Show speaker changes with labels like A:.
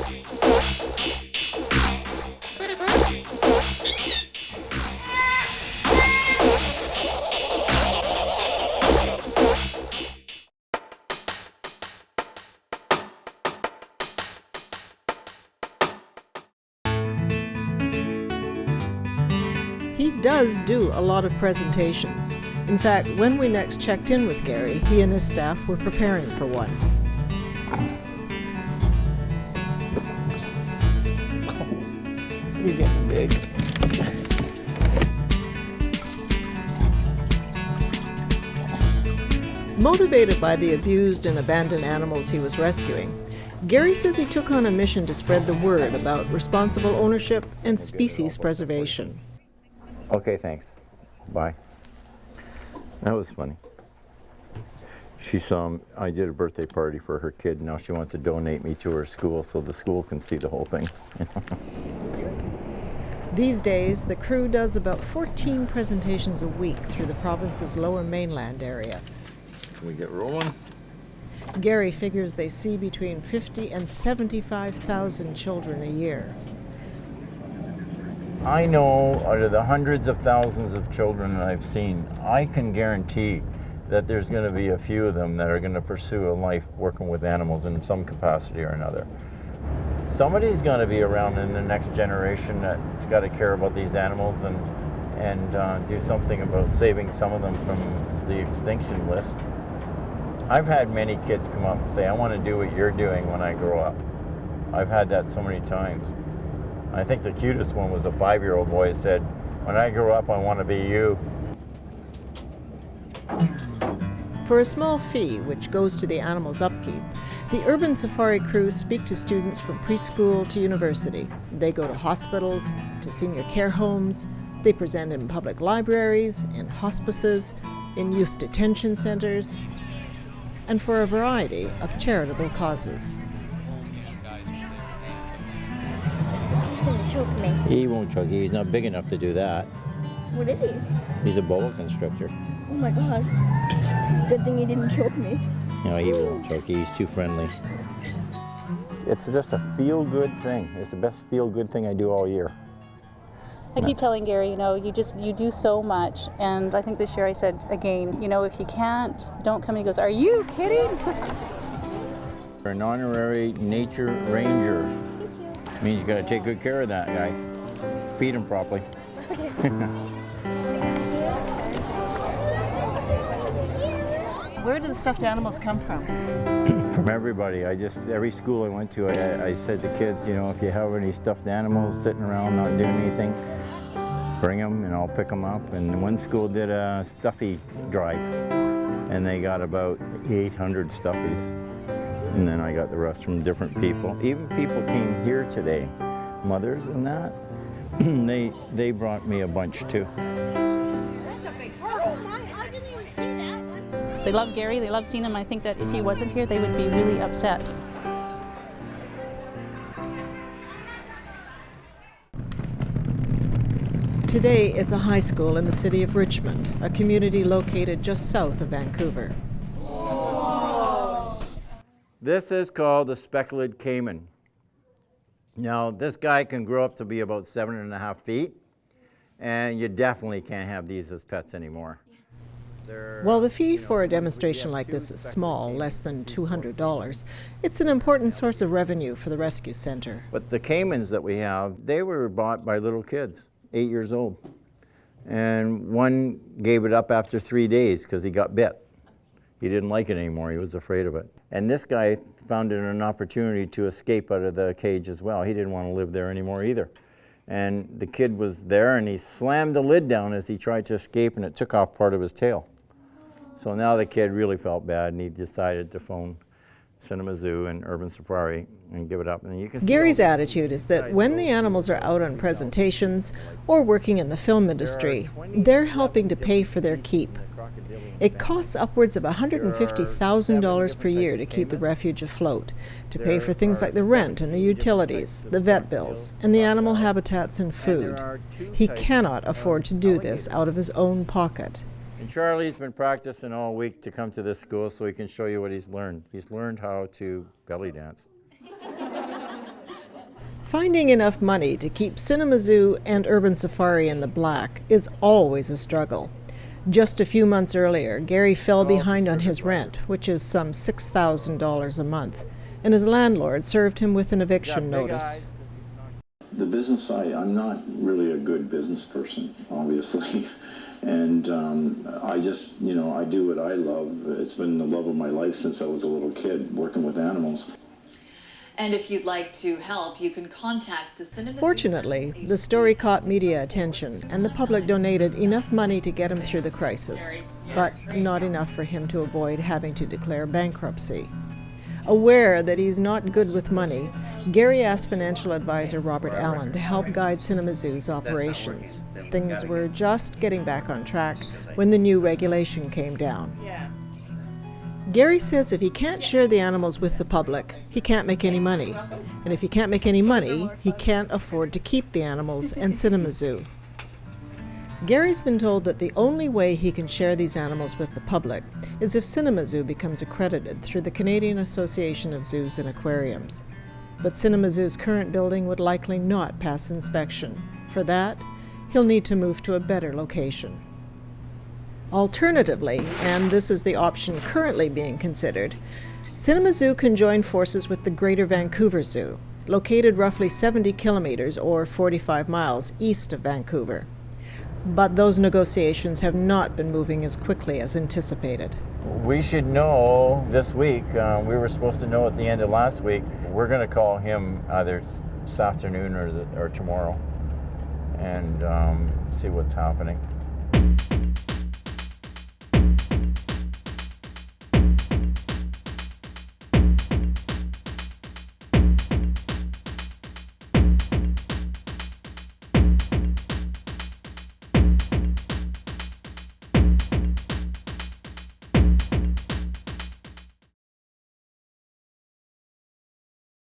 A: He does do a lot of presentations. In fact, when we next checked in with Gary, he and his staff were preparing for one.
B: You're getting big.
A: Motivated by the abused and abandoned animals he was rescuing, Gary says he took on a mission to spread the word about responsible ownership and species preservation.
B: Okay, thanks. Bye. That was funny. She saw I did a birthday party for her kid. Now she wants to donate me to her school so the school can see the whole thing.
A: These days, the crew does about 14 presentations a week through the province's lower mainland area.
B: Can we get rolling?
A: Gary figures they see between 50 and 75,000 children a year.
B: I know out of the hundreds of thousands of children that I've seen, I can guarantee that there's going to be a few of them that are going to pursue a life working with animals in some capacity or another. Somebody's going to be around in the next generation that's got to care about these animals and do something about saving some of them from the extinction list. I've had many kids come up and say, I want to do what you're doing when I grow up. I've had that so many times. I think the cutest one was a 5-year-old boy who said, when I grow up, I want to be you.
A: For a small fee, which goes to the animals' upkeep, the urban safari crews speak to students from preschool to university. They go to hospitals, to senior care homes, they present in public libraries, in hospices, in youth detention centers, and for a variety of charitable causes.
C: He's gonna choke me.
B: He won't choke you. He's not big enough to do that.
C: What is he?
B: He's a boa constrictor.
C: Oh my god. Good thing he didn't choke me.
B: No, he won't choke you. He's too friendly. It's just a feel-good thing. It's the best feel-good thing I do all year.
D: I keep telling Gary, you do so much. And I think this year I said again, if you can't, don't come. And he goes, are you kidding?
B: You're an honorary nature ranger. Means you got to take good care of that guy. Feed him properly.
A: Where do the stuffed animals come from?
B: From everybody. Every school I went to, I said to kids, if you have any stuffed animals sitting around not doing anything, bring them and I'll pick them up. And one school did a stuffy drive and they got about 800 stuffies. And then I got the rest from different people. Even people came here today, mothers and that. they brought me a bunch too.
D: They love Gary, they love seeing him. I think that if he wasn't here, they would be really upset.
A: Today, it's a high school in the city of Richmond, a community located just south of Vancouver.
B: This is called the speckled caiman. Now, this guy can grow up to be about 7.5 feet, and you definitely can't have these as pets anymore.
A: While the fee for a demonstration like this is small, less than $200, it's an important source of revenue for the rescue center.
B: But the caimans that we have, they were bought by little kids, 8 years old. And one gave it up after 3 days because he got bit. He didn't like it anymore, he was afraid of it. And this guy found it an opportunity to escape out of the cage as well. He didn't want to live there anymore either. And the kid was there and he slammed the lid down as he tried to escape and it took off part of his tail. So now the kid really felt bad and he decided to phone CINEMAZOO and Urban Safari and give it up. And you can see
A: Gary's attitude is that when the animals are out on presentations or working in the film industry, they're helping to pay for their keep. It costs upwards of $150,000 per year to keep the refuge afloat, to pay for things like the rent and the utilities, the vet bills, and the animal habitats and food. He cannot afford to do this out of his own pocket.
B: And Charlie's been practicing all week to come to this school so he can show you what he's learned. He's learned how to belly dance.
A: Finding enough money to keep CINEMAZOO and Urban Safari in the black is always a struggle. Just a few months earlier, Gary fell behind on his rent, which is some $6,000 a month, and his landlord served him with an eviction notice.
E: The business side, I'm not really a good business person, obviously. And I just, I do what I love. It's been the love of my life since I was a little kid, working with animals.
F: And if you'd like to help, you can contact the CINEMAZOO.
A: Fortunately, the story caught media attention, and the public donated enough money to get him through the crisis, but not enough for him to avoid having to declare bankruptcy. Aware that he's not good with money, Gary asked financial advisor Robert Allen to help guide CINEMAZOO's operations. Things were just getting back on track when the new regulation came down. Gary says if he can't share the animals with the public, he can't make any money. And if he can't make any money, he can't afford to keep the animals and CINEMAZOO. Gary's been told that the only way he can share these animals with the public is if CINEMAZOO becomes accredited through the Canadian Association of Zoos and Aquariums. But CINEMAZOO's current building would likely not pass inspection. For that, he'll need to move to a better location. Alternatively, and this is the option currently being considered, CINEMAZOO can join forces with the Greater Vancouver Zoo, located roughly 70 kilometers or 45 miles east of Vancouver. But those negotiations have not been moving as quickly as anticipated.
B: We should know this week. We were supposed to know at the end of last week. We're going to call him either this afternoon or tomorrow and see what's happening.